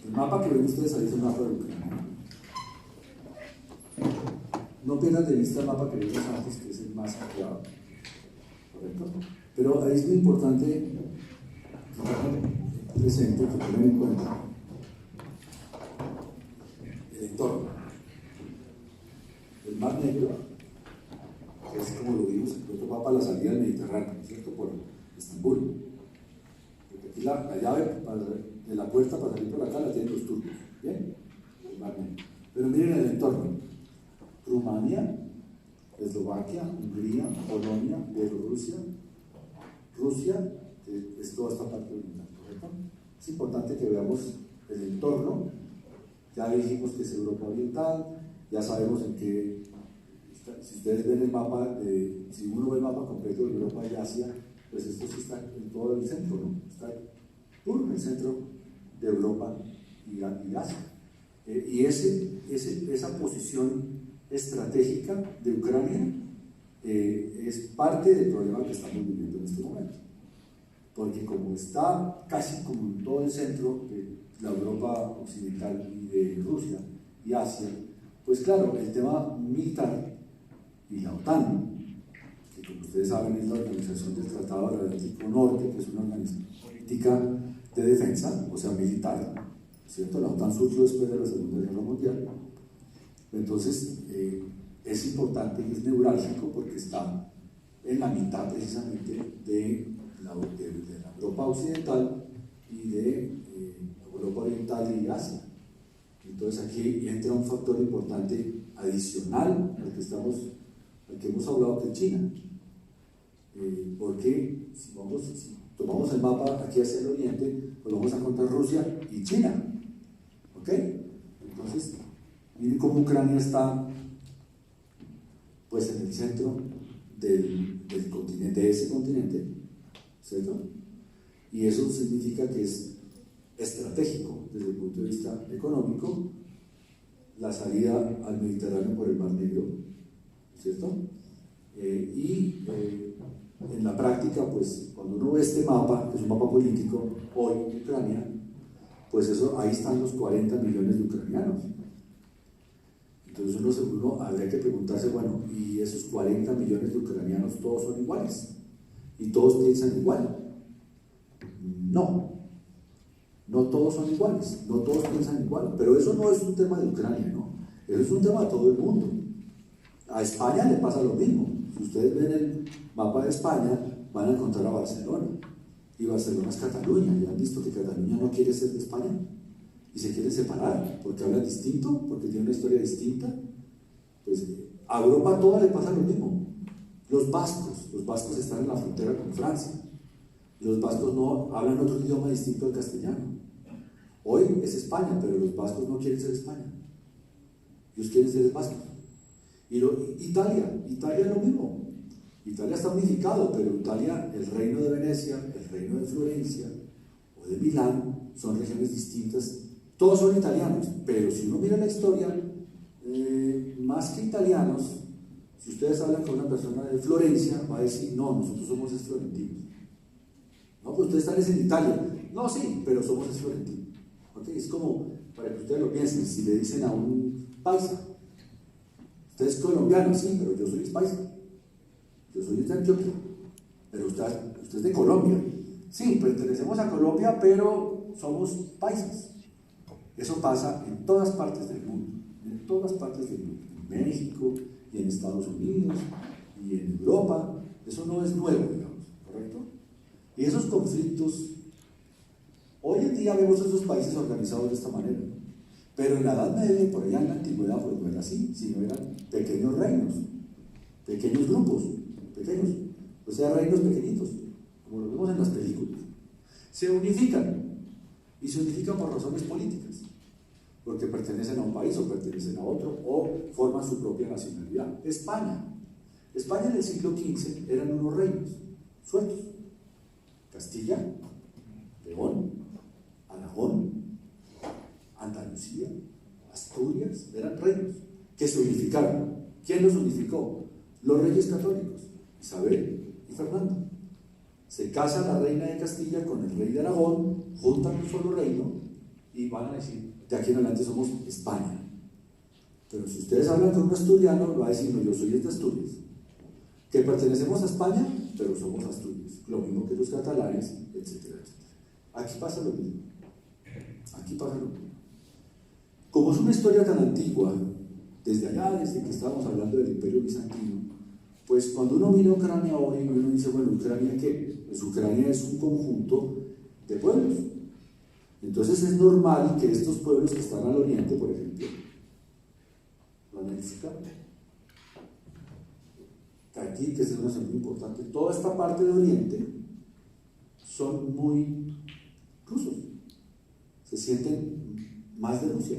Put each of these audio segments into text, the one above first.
El mapa que ven ustedes ahí es el mapa de Ucrania. No pierdan de vista el mapa que vimos antes, que es el más ampliado, ¿correcto? Pero ahí es muy importante que tengan presente, que tengan en cuenta el entorno. El Mar Negro, que es como lo vimos, el otro mapa, la salida del Mediterráneo, ¿cierto? Por Estambul. Porque aquí la llave de la puerta para salir por acá la tienen los turcos, ¿bien? El Mar Negro. Pero miren el entorno. Rumania, Eslovaquia, Hungría, Polonia, Bielorrusia, Rusia, que es toda esta parte oriental, ¿correcto? Es importante que veamos el entorno. Ya dijimos que es Europa Oriental, ya sabemos en qué, si ustedes ven el mapa, si uno ve el mapa completo de Europa y Asia, pues esto sí está en todo el centro, ¿no? Está puro en el centro de Europa y Asia. Y esa posición estratégica de Ucrania es parte del problema que estamos viviendo en este momento, porque como está casi como en todo el centro de la Europa occidental y de Rusia y Asia, pues claro, el tema militar y la OTAN, que como ustedes saben es la Organización del Tratado del Atlántico Norte, que es una organización política de defensa, o sea militar, ¿cierto? La OTAN surgió después de la Segunda Guerra Mundial. Entonces, es importante y es neurálgico porque está en la mitad precisamente de la Europa occidental y de Europa oriental y Asia. Entonces aquí entra un factor importante adicional al que hemos hablado, que es China. Porque si tomamos el mapa aquí hacia el oriente, pues vamos a encontrar Rusia y China. ¿Ok? Entonces, miren cómo Ucrania está pues en el centro del continente, de ese continente, ¿cierto? Y eso significa que es estratégico desde el punto de vista económico la salida al Mediterráneo por el Mar Negro, ¿cierto? En la práctica, pues cuando uno ve este mapa, que es un mapa político hoy en Ucrania, pues eso, ahí están los 40 millones de ucranianos. Entonces uno habría que preguntarse, bueno, ¿y esos 40 millones de ucranianos todos son iguales? ¿Y todos piensan igual? No, no todos son iguales, no todos piensan igual, pero eso no es un tema de Ucrania, ¿no? Eso es un tema de todo el mundo. A España le pasa lo mismo. Si ustedes ven el mapa de España, van a encontrar a Barcelona, y Barcelona es Cataluña, y han visto que Cataluña no quiere ser de España, y se quieren separar, porque hablan distinto, porque tienen una historia distinta. Pues a Europa toda le pasa lo mismo. Los vascos están en la frontera con Francia, los vascos no hablan otro idioma distinto al castellano. Hoy es España, pero los vascos no quieren ser España, ellos quieren ser vascos. Italia es lo mismo. Italia está unificado, pero Italia, el reino de Venecia, el reino de Florencia o de Milán son regiones distintas. Todos son italianos, pero si uno mira la historia, más que italianos, si ustedes hablan con una persona de Florencia, va a decir, no, nosotros somos florentinos. No, pues ustedes están en Italia. No, sí, pero somos florentinos. ¿Okay? Es como, para que ustedes lo piensen, si le dicen a un paisa, usted es colombiano, sí, pero yo soy paisa. Yo soy de Antioquia, pero usted es de Colombia. Sí, pertenecemos a Colombia, pero somos paisas. Eso pasa en todas partes del mundo, en todas partes del mundo, en México y en Estados Unidos y en Europa. Eso no es nuevo, digamos, ¿correcto? Y esos conflictos, hoy en día vemos esos países organizados de esta manera, pero en la Edad Media, por allá en la antigüedad, pues no era así, sino eran pequeños reinos, pequeños grupos, pequeños, o sea, reinos pequeñitos, como lo vemos en las películas. Se unifican, y se unifican por razones políticas, porque pertenecen a un país o pertenecen a otro, o forman su propia nacionalidad. España en el siglo XV eran unos reinos sueltos: Castilla, León, Aragón, Andalucía, Asturias, eran reinos que se unificaron. ¿Quién los unificó? Los reyes católicos, Isabel y Fernando. Se casa la reina de Castilla con el rey de Aragón, juntan un solo reino, y van a decir, de aquí en adelante somos España. Pero si ustedes hablan con un asturiano, va a decir, no, yo soy de Asturias. Que pertenecemos a España, pero somos Asturias. Lo mismo que los catalanes, etcétera, etcétera. Aquí pasa lo mismo. Aquí pasa lo mismo. Como es una historia tan antigua, desde allá, desde que estábamos hablando del Imperio Bizantino, pues cuando uno mira Ucrania hoy, uno dice, bueno, ¿Ucrania qué? Pues Ucrania es un conjunto de pueblos. Entonces es normal que estos pueblos que están al oriente, por ejemplo, aquí, que es una zona muy importante, toda esta parte de oriente son muy rusos, se sienten más de Rusia.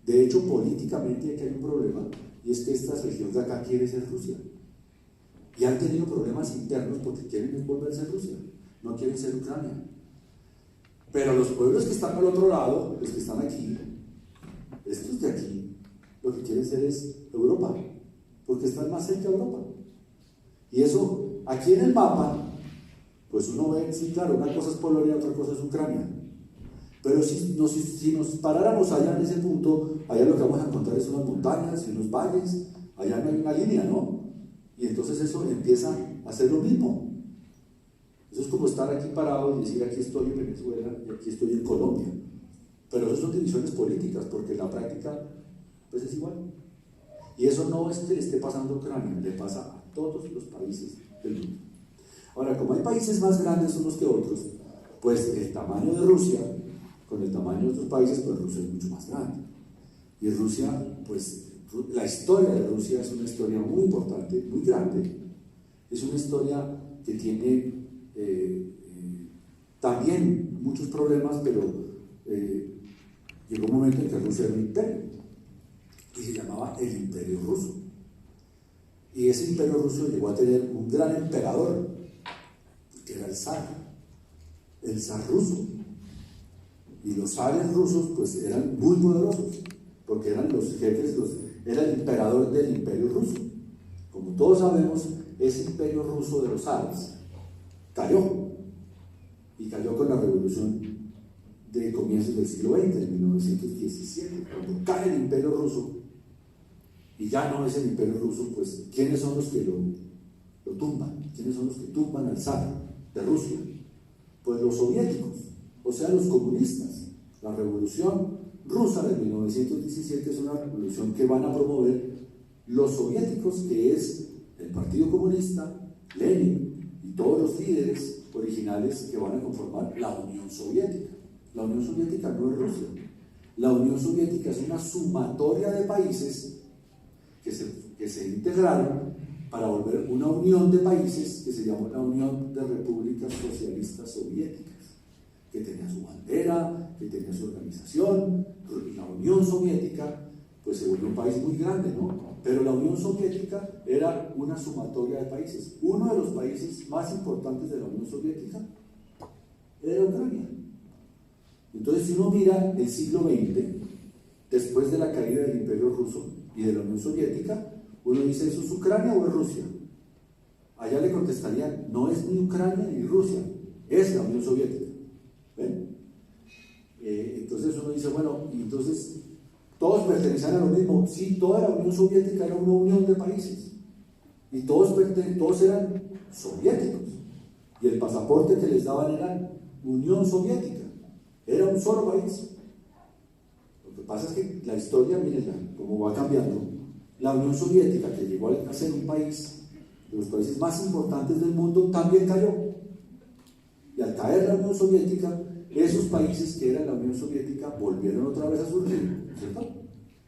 De hecho, políticamente aquí hay un problema, y es que esta región de acá quiere ser Rusia. Y han tenido problemas internos porque quieren volverse a Rusia, no quieren ser Ucrania. Pero los pueblos que están al otro lado, los que están aquí, estos de aquí, lo que quieren ser es Europa, porque están más cerca de Europa. Y eso, aquí en el mapa, pues uno ve, sí, claro, una cosa es Polonia, otra cosa es Ucrania. Pero si nos paráramos allá en ese punto, allá lo que vamos a encontrar es unas montañas y unos valles, allá no hay una línea, ¿no? Y entonces eso empieza a hacer lo mismo. Eso es como estar aquí parado y decir, aquí estoy en Venezuela y aquí estoy en Colombia. Pero eso son divisiones políticas, porque en la práctica, pues es igual. Y eso no es que le esté pasando a Ucrania, le pasa a todos los países del mundo. Ahora, como hay países más grandes unos que otros, pues el tamaño de Rusia, con el tamaño de otros países, pues Rusia es mucho más grande. Y Rusia, pues la historia de Rusia es una historia muy importante, muy grande. Es una historia que tiene también muchos problemas, pero llegó un momento en que Rusia era un imperio y se llamaba el Imperio Ruso. Y ese Imperio Ruso llegó a tener un gran emperador, que era el zar ruso. Y los zares rusos pues eran muy poderosos, porque eran los jefes, era el emperador del Imperio Ruso. Como todos sabemos, ese Imperio Ruso de los zares cayó, y cayó con la revolución de comienzos del siglo XX, en 1917, cuando cae el Imperio Ruso, y ya no es el Imperio Ruso, pues ¿quiénes son los que lo tumban? ¿Quiénes son los que tumban al zar de Rusia? Pues los soviéticos, o sea, los comunistas. La revolución rusa de 1917 es una revolución que van a promover los soviéticos, que es el Partido Comunista, Lenin y todos los líderes originales que van a conformar la Unión Soviética. La Unión Soviética no es Rusia. La Unión Soviética es una sumatoria de países que se integraron para volver una unión de países que se llamó la Unión de Repúblicas Socialistas Soviéticas, que tenía su bandera, que tenía su organización. La Unión Soviética pues se volvió un país muy grande, ¿no? Pero la Unión Soviética era una sumatoria de países. Uno de los países más importantes de la Unión Soviética era Ucrania. Entonces, si uno mira el siglo XX, después de la caída del Imperio Ruso y de la Unión Soviética, uno dice, ¿eso es Ucrania o es Rusia? Allá le contestarían, no es ni Ucrania ni Rusia, es la Unión Soviética. ¿Ven? Entonces uno dice, bueno, y entonces todos pertenecían a lo mismo. Sí, toda la Unión Soviética era una unión de países y todos eran soviéticos, y el pasaporte que les daban era Unión Soviética, era un solo país. Lo que pasa es que la historia, mírenla, cómo va cambiando. La Unión Soviética, que llegó a ser un país de los países más importantes del mundo, también cayó. Y al caer la Unión Soviética, esos países que eran la Unión Soviética volvieron otra vez a surgir, ¿cierto?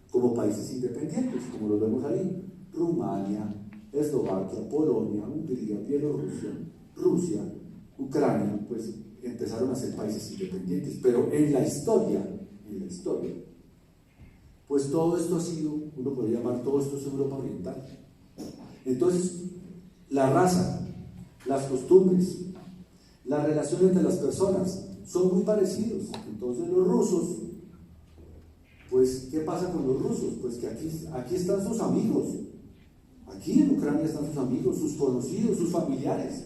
Como países independientes, como los vemos ahí: Rumania, Eslovaquia, Polonia, Hungría, Bielorrusia, Rusia, Ucrania, pues empezaron a ser países independientes. Pero en la historia, pues todo esto ha sido, uno podría llamar, todo esto es Europa Oriental. Entonces, la raza, las costumbres, la relación entre las personas son muy parecidos. Entonces los rusos, pues ¿qué pasa con los rusos? Pues que aquí están sus amigos, aquí en Ucrania están sus amigos, sus conocidos, sus familiares.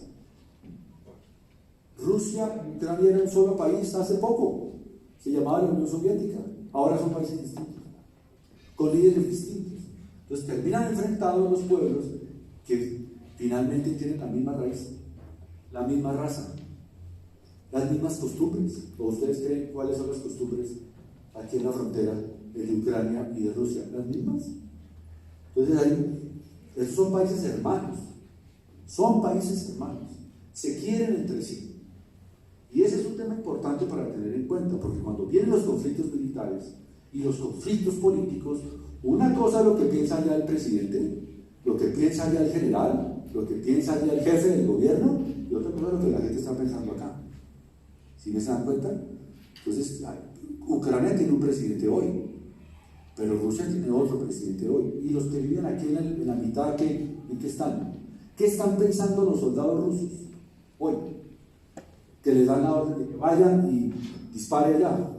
Rusia y Ucrania eran un solo país hace poco, Se llamaba la Unión Soviética, ahora son países distintos, con líderes distintos. Entonces terminan enfrentados los pueblos que finalmente tienen la misma raíz, la misma raza, las mismas costumbres. ¿O ustedes creen cuáles son las costumbres aquí en la frontera de Ucrania y de Rusia? Las mismas. Entonces estos son países hermanos, se quieren entre sí. Y ese es un tema importante para tener en cuenta, porque cuando vienen los conflictos militares y los conflictos políticos, una cosa es lo que piensa ya el presidente, lo que piensa ya el general, lo que piensa ya el jefe del gobierno, y otra cosa es lo que la gente está pensando acá. ¿Sí me se dan cuenta? Entonces, Ucrania tiene un presidente hoy, pero Rusia tiene otro presidente hoy. Y los que viven aquí en la mitad, ¿en qué están? ¿Qué están pensando los soldados rusos hoy? Que les dan la orden de que vayan y disparen allá.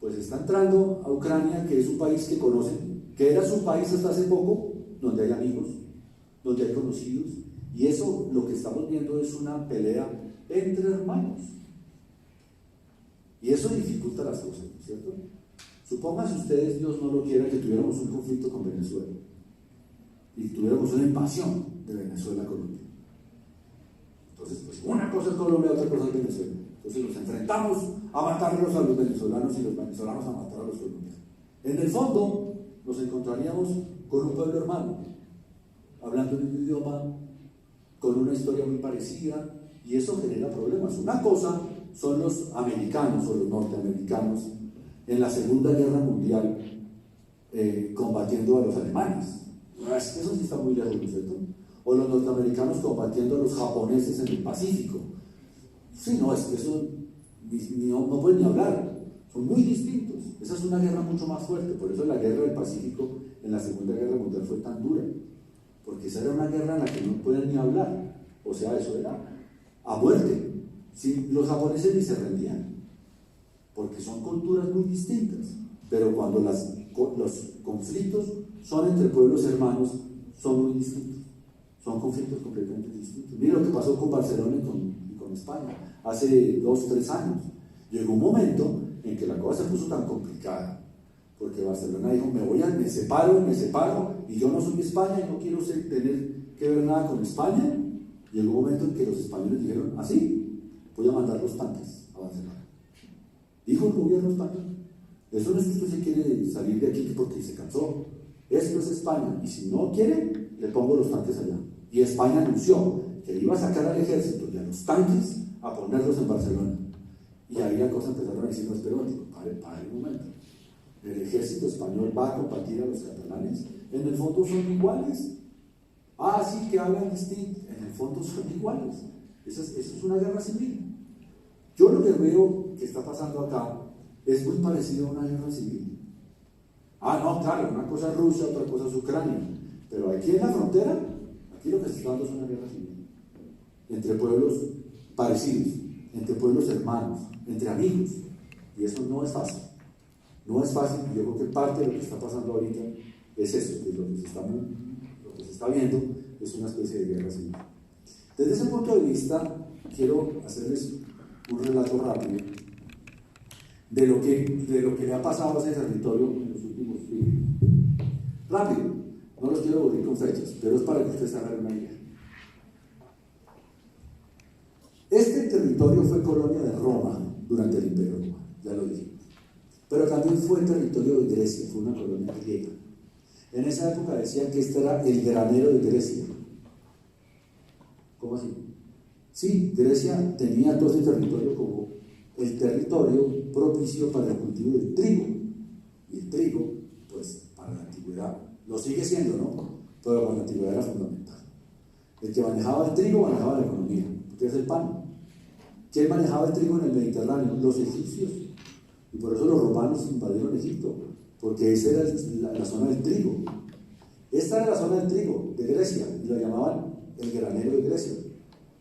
Pues está entrando a Ucrania, que es un país que conocen, que era su país hasta hace poco, donde hay amigos, donde hay conocidos, y eso lo que estamos viendo es una pelea entre hermanos. Y eso dificulta las cosas, ¿no es cierto? Supónganse ustedes, Dios no lo quiera, que tuviéramos un conflicto con Venezuela y tuviéramos una invasión de Venezuela a Colombia. Entonces, pues una cosa es Colombia, otra cosa es Venezuela. Entonces nos enfrentamos a matarlos a los venezolanos y los venezolanos a matar a los colombianos. En el fondo, nos encontraríamos con un pueblo hermano, hablando el mismo idioma, con una historia muy parecida, y eso genera problemas. Una cosa son los americanos o los norteamericanos en la Segunda Guerra Mundial combatiendo a los alemanes. Eso sí está muy lejos, ¿no es cierto? O los norteamericanos combatiendo a los japoneses en el Pacífico. Sí, no, es que eso no pueden ni hablar, son muy distintos. Esa es una guerra mucho más fuerte, por eso la guerra del Pacífico en la Segunda Guerra Mundial fue tan dura, porque esa era una guerra en la que no pueden ni hablar, o sea, eso era a muerte. Sí, los japoneses ni se rendían, porque son culturas muy distintas, pero cuando los conflictos son entre pueblos hermanos, son muy distintos, son conflictos completamente distintos. Mira lo que pasó con Barcelona y con España hace 2 o 3 años. Llegó un momento en que la cosa se puso tan complicada, porque Barcelona dijo, me separo, y yo no soy España y no quiero tener que ver nada con España. Llegó un momento en que los españoles dijeron, así, voy a mandar los tanques a Barcelona. Dijo el gobierno español, eso no es que usted se quiere salir de aquí porque se cansó, esto es España, y si no quiere, le pongo los tanques allá. Y España anunció que iba a sacar al ejército y a los tanques a ponerlos en Barcelona. Y ahí la cosa empezaron a decir, no, espera un momento, el ejército español va a combatir a los catalanes, en el fondo son iguales. Ah, sí, que hablan distinto, en el fondo son iguales. Esa es una guerra civil. Yo lo que veo que está pasando acá es muy parecido a una guerra civil. Ah, no, claro, una cosa es Rusia, otra cosa es Ucrania, pero aquí en la frontera, aquí lo que se está dando es una guerra civil, entre pueblos parecidos, entre pueblos hermanos, entre amigos, y eso no es fácil. No es fácil, y yo creo que parte de lo que está pasando ahorita es eso, que lo que se está viendo es una especie de guerra civil. Desde ese punto de vista, quiero hacerles un relato rápido de lo que le ha pasado a ese territorio en los últimos días. Rápido, no los quiero aburrir con fechas, pero es para que ustedes hagan una idea. Este territorio fue colonia de Roma durante el Imperio Romano, ya lo dije. Pero también fue territorio de Grecia, fue una colonia griega. En esa época decían que este era el granero de Grecia. ¿Cómo así? Sí, Grecia tenía todo ese territorio como el territorio propicio para el cultivo del trigo. Y el trigo, pues, para la antigüedad, lo sigue siendo, ¿no? Pero para la antigüedad era fundamental. El que manejaba el trigo manejaba la economía, porque es el pan. ¿Quién manejaba el trigo en el Mediterráneo? Los egipcios. Y por eso los romanos invadieron Egipto, porque esa era la zona del trigo. Esta era la zona del trigo de Grecia, y la llamaban el granero de Grecia,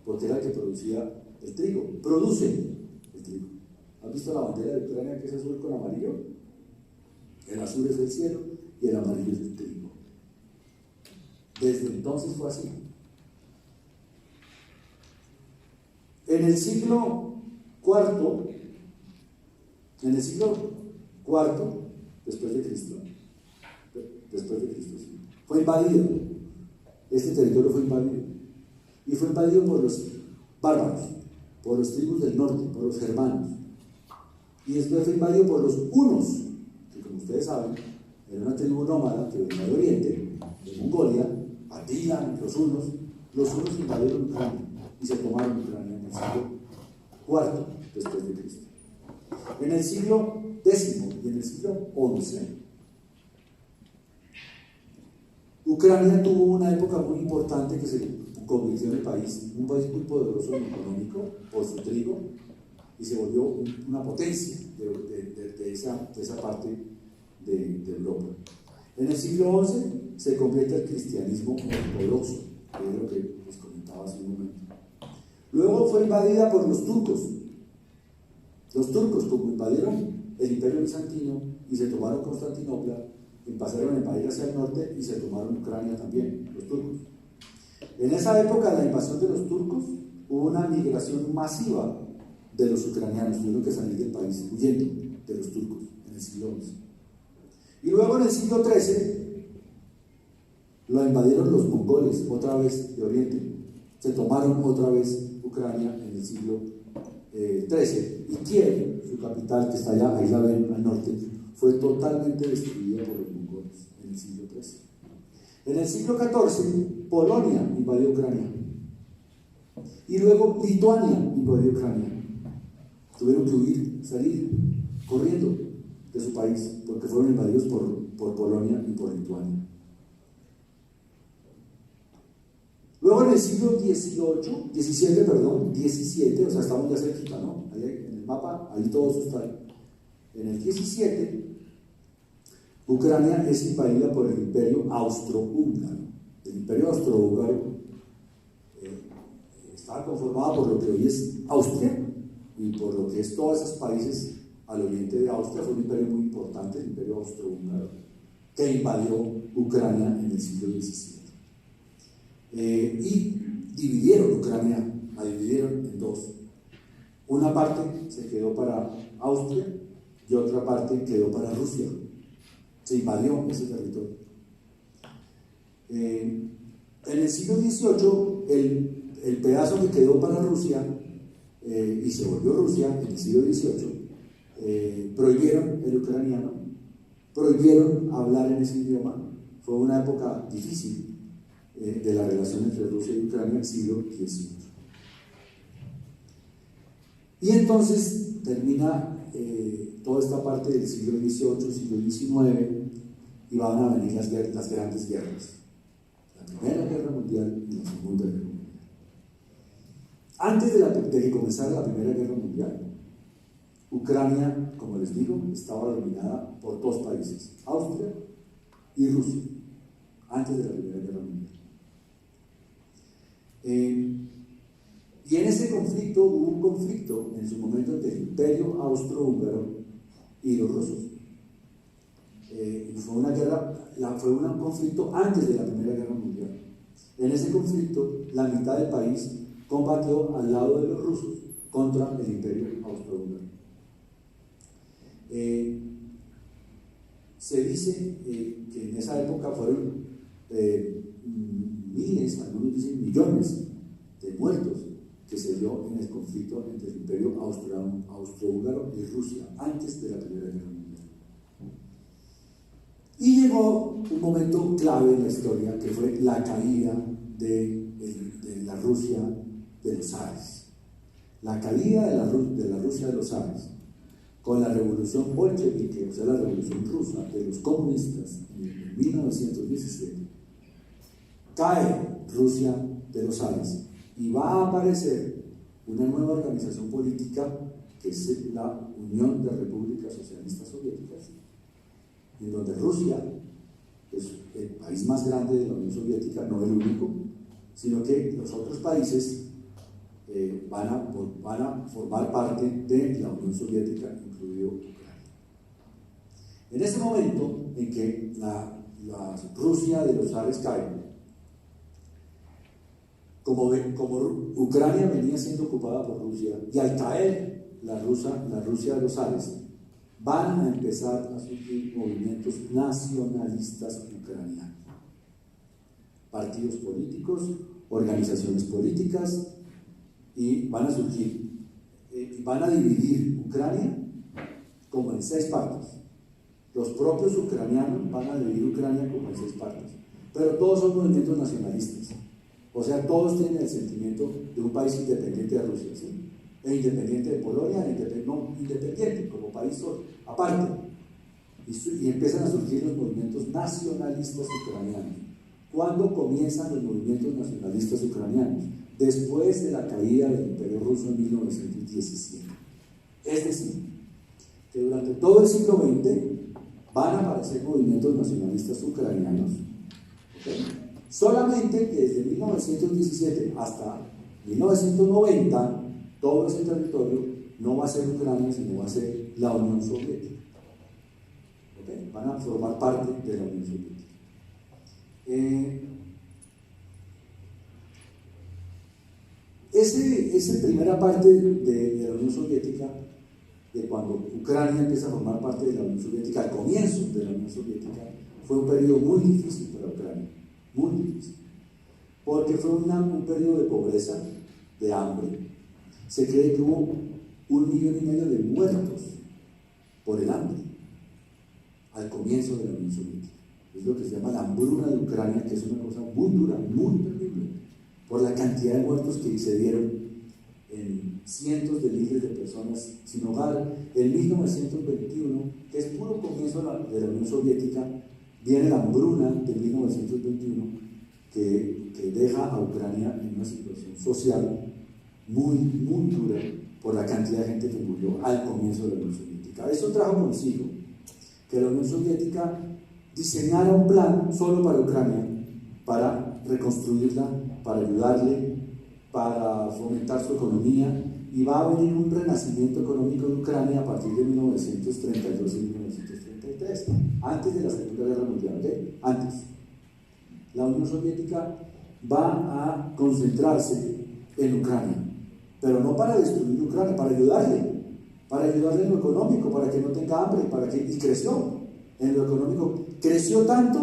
porque era el que producía el trigo. Produce el trigo. ¿Has visto la bandera de Ucrania que es azul con amarillo? El azul es del cielo y el amarillo es del trigo. Desde entonces fue así. En el siglo IV En el siglo IV después de Cristo, sí, fue invadido. Este territorio fue invadido. Y fue invadido por los bárbaros, por los tribus del norte, por los germanos. Y después fue invadido por los hunos, que como ustedes saben, era una tribu nómada que venía de Oriente, de Mongolia, Atila, los hunos. Los hunos invadieron Ucrania y se tomaron Ucrania en el siglo IV después de Cristo. En el siglo X y en el siglo XI, Ucrania tuvo una época muy importante que se convirtió en un país muy poderoso en económico por su trigo, y se volvió una potencia de esa parte de Europa. En el siglo XI se convierte al cristianismo ortodoxo, que es lo que les comentaba hace un momento. Luego fue invadida por los turcos. Los turcos, como invadieron el Imperio Bizantino y se tomaron Constantinopla, pasaron a invadir hacia el norte y se tomaron Ucrania también, los turcos. En esa época de la invasión de los turcos hubo una migración masiva de los ucranianos, tuvieron que salir del país huyendo de los turcos en el siglo XI. Y luego en el siglo XIII lo invadieron los mongoles otra vez de Oriente, se tomaron otra vez Ucrania en el siglo XIII, y Kiev, su capital, que está allá, ahí la ven al norte, fue totalmente destruida por los mongoles en el siglo XIII. En el siglo XIV, Polonia invadió Ucrania. Y luego Lituania invadió Ucrania. Tuvieron que huir, salir corriendo de su país, porque fueron invadidos por Polonia y por Lituania. Luego en el siglo XVII, o sea, estamos ya cerquita, ¿no? Ahí en el mapa, ahí todo eso está ahí. En el 17, Ucrania es invadida por el Imperio Austrohúngaro. El Imperio Austrohúngaro estaba conformado por lo que hoy es Austria y por lo que es todos esos países al oriente de Austria. Fue un imperio muy importante, el Imperio Austrohúngaro, que invadió Ucrania en el siglo XVII. Y dividieron Ucrania, la dividieron en dos. Una parte se quedó para Austria y otra parte quedó para Rusia. Se invadió ese territorio. En el siglo XVIII, el pedazo que quedó para Rusia, y se volvió Rusia en el siglo XVIII, prohibieron el ucraniano, prohibieron hablar en ese idioma. Fue una época difícil de la relación entre Rusia y Ucrania en el siglo XVIII. Y entonces termina toda esta parte del siglo XVIII, siglo XIX, y van a venir las grandes guerras. La Primera Guerra Mundial y la Segunda Guerra Mundial. Antes de que comenzara la Primera Guerra Mundial, Ucrania, como les digo, estaba dominada por dos países, Austria y Rusia, antes de la Primera Guerra Mundial. Y en ese conflicto hubo un conflicto en su momento entre el Imperio Austrohúngaro y los rusos. Fue un conflicto antes de la Primera Guerra Mundial. En ese conflicto, la mitad del país combatió al lado de los rusos contra el Imperio Austrohúngaro. Se dice que en esa época fueron miles, algunos dicen millones de muertos que se dio en el conflicto entre el Imperio Austrohúngaro y Rusia antes de la Primera Guerra Mundial. Y llegó un momento clave en la historia, que fue la caída de la Rusia de los zares. La caída de la Rusia de los zares, con la revolución bolchevique, o sea, la revolución rusa de los comunistas en 1917, cae Rusia de los zares y va a aparecer una nueva organización política que es la Unión de Repúblicas Socialistas Soviéticas, en donde Rusia es el país más grande de la Unión Soviética, no el único, sino que los otros países van a formar parte de la Unión Soviética, incluido Ucrania. En ese momento en que la Rusia de los zares cae, como Ucrania venía siendo ocupada por Rusia, y al caer la Rusia de los zares, van a empezar a surgir movimientos nacionalistas ucranianos. Partidos políticos, organizaciones políticas, y van a surgir, van a dividir Ucrania como en 6 partes. Los propios ucranianos van a dividir Ucrania como en 6 partes, pero todos son movimientos nacionalistas. O sea, todos tienen el sentimiento de un país independiente de Rusia, ¿sí? E independiente de Polonia, independiente como país solo, aparte. Y empiezan a surgir los movimientos nacionalistas ucranianos. ¿Cuándo comienzan los movimientos nacionalistas ucranianos? Después de la caída del Imperio Ruso en 1917. Es decir, que durante todo el siglo XX van a aparecer movimientos nacionalistas ucranianos, ¿okay? Solamente que desde 1917 hasta 1990 todo ese territorio no va a ser Ucrania, sino va a ser la Unión Soviética, ¿okay? Van a formar parte de la Unión Soviética. Esa primera parte de la Unión Soviética, de cuando Ucrania empieza a formar parte de la Unión Soviética, al comienzo de la Unión Soviética, fue un periodo muy difícil para Ucrania, muy difícil, porque fue un periodo de pobreza, de hambre. Se cree que hubo 1,5 millones de muertos por el hambre al comienzo de la Unión Soviética. Es lo que se llama la hambruna de Ucrania, que es una cosa muy dura, muy terrible, por la cantidad de muertos que se dieron en cientos de miles de personas sin hogar. En 1921, que es puro comienzo de la Unión Soviética, viene la hambruna de 1921 que deja a Ucrania en una situación social muy, muy dura por la cantidad de gente que murió al comienzo de la Unión Soviética. Eso trajo consigo que la Unión Soviética diseñara un plan solo para Ucrania, para reconstruirla, para ayudarle, para fomentar su economía, y va a venir un renacimiento económico de Ucrania a partir de 1932 y 1933, antes de la Segunda Guerra Mundial, ¿okay? Antes. La Unión Soviética va a concentrarse en Ucrania, pero no para destruir Ucrania, para ayudarle en lo económico, para que no tenga hambre, y creció en lo económico, creció tanto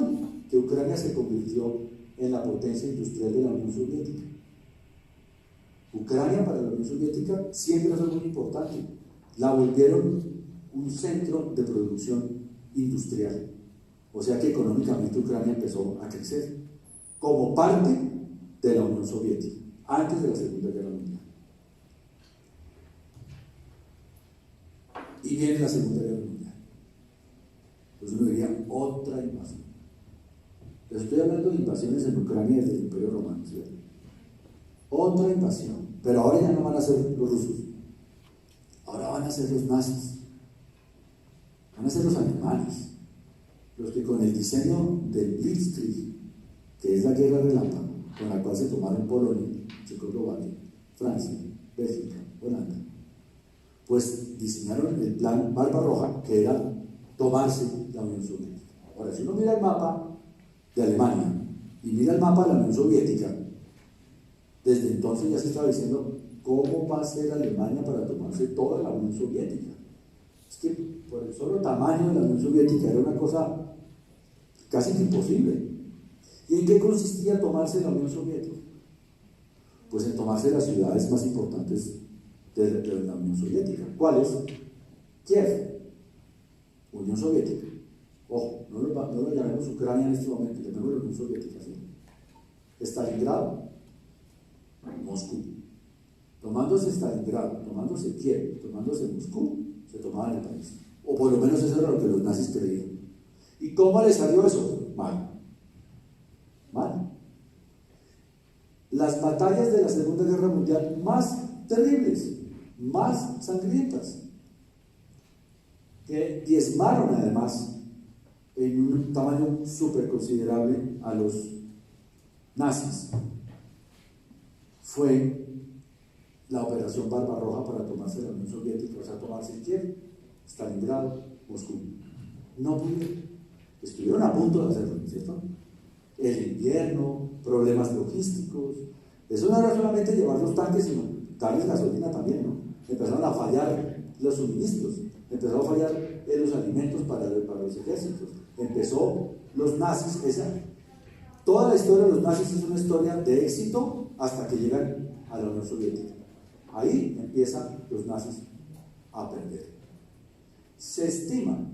que Ucrania se convirtió en la potencia industrial de la Unión Soviética. Ucrania para la Unión Soviética siempre fue muy importante, la volvieron un centro de producción industrial, o sea que económicamente Ucrania empezó a crecer como parte de la Unión Soviética, antes de la Segunda Guerra Mundial. Y viene la Segunda Guerra Mundial. Entonces uno diría, otra invasión. Les estoy hablando de invasiones en Ucrania desde el Imperio Romano, ¿sí? Otra invasión, pero ahora ya no van a ser los rusos, ahora van a ser los nazis, van a ser los alemanes, los que con el diseño del Blitzkrieg, que es la guerra relámpago, con la cual se tomaron Polonia, Checoslovaquia, Francia, Bélgica, Holanda, pues diseñaron el plan Barbarroja, que era tomarse la Unión Soviética. Ahora, si uno mira el mapa de Alemania y mira el mapa de la Unión Soviética, desde entonces ya se estaba diciendo cómo va a ser Alemania para tomarse toda la Unión Soviética. Es que por el solo tamaño de la Unión Soviética era una cosa casi imposible. ¿Y en qué consistía tomarse la Unión Soviética? Pues en tomarse las ciudades más importantes de la Unión Soviética. ¿Cuáles? Kiev, Unión Soviética. Ojo, no lo llamemos Ucrania en este momento, llamemos la Unión Soviética, ¿sí? Stalingrado, Moscú. Tomándose Stalingrado, tomándose Kiev, tomándose Moscú, se tomaban el país. O por lo menos eso era lo que los nazis creían. ¿Y cómo les salió eso? Mal. Las batallas de la Segunda Guerra Mundial más terribles, más sangrientas, que diezmaron además en un tamaño súper considerable a los nazis, fue la operación Barbarroja para tomarse la Unión Soviética, o sea, tomarse Kiev, Stalingrado, Moscú. No pudieron, estuvieron a punto de hacerlo, ¿cierto? El invierno, problemas logísticos, eso no era solamente llevar los tanques, sino darles gasolina también, ¿no? Empezaron a fallar los suministros, empezó a fallar en los alimentos para los ejércitos, empezó los nazis, toda la historia de los nazis es una historia de éxito hasta que llegan a la Unión Soviética. Ahí empiezan los nazis a perder. Se estima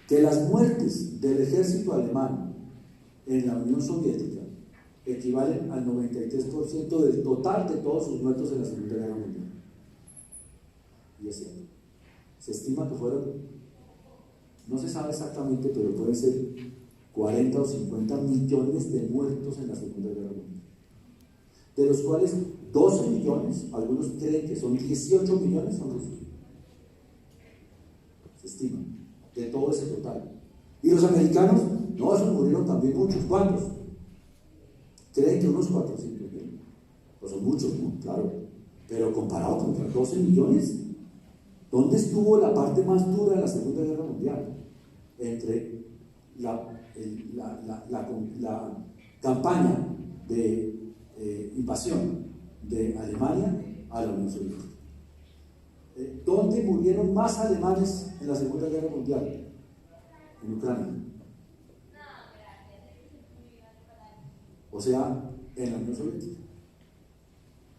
que las muertes del ejército alemán en la Unión Soviética equivalen al 93% del total de todos sus muertos en la Segunda Guerra Mundial. Y es cierto. Se estima que fueron, no se sabe exactamente, pero pueden ser 40 o 50 millones de muertos en la Segunda Guerra Mundial. De los cuales 12 millones, algunos creen que son 18 millones, son rusos. Se estima, de todo ese total. Y los americanos, no, esos murieron también muchos. ¿Cuántos? Creen que unos 400.000. Pues son muchos, ¿no? Claro. Pero comparado contra 12 millones, ¿dónde estuvo la parte más dura de la Segunda Guerra Mundial? Entre la campaña de invasión de Alemania a la Unión Soviética. ¿Dónde murieron más alemanes en la Segunda Guerra Mundial? En Ucrania. O sea, en la Unión Soviética.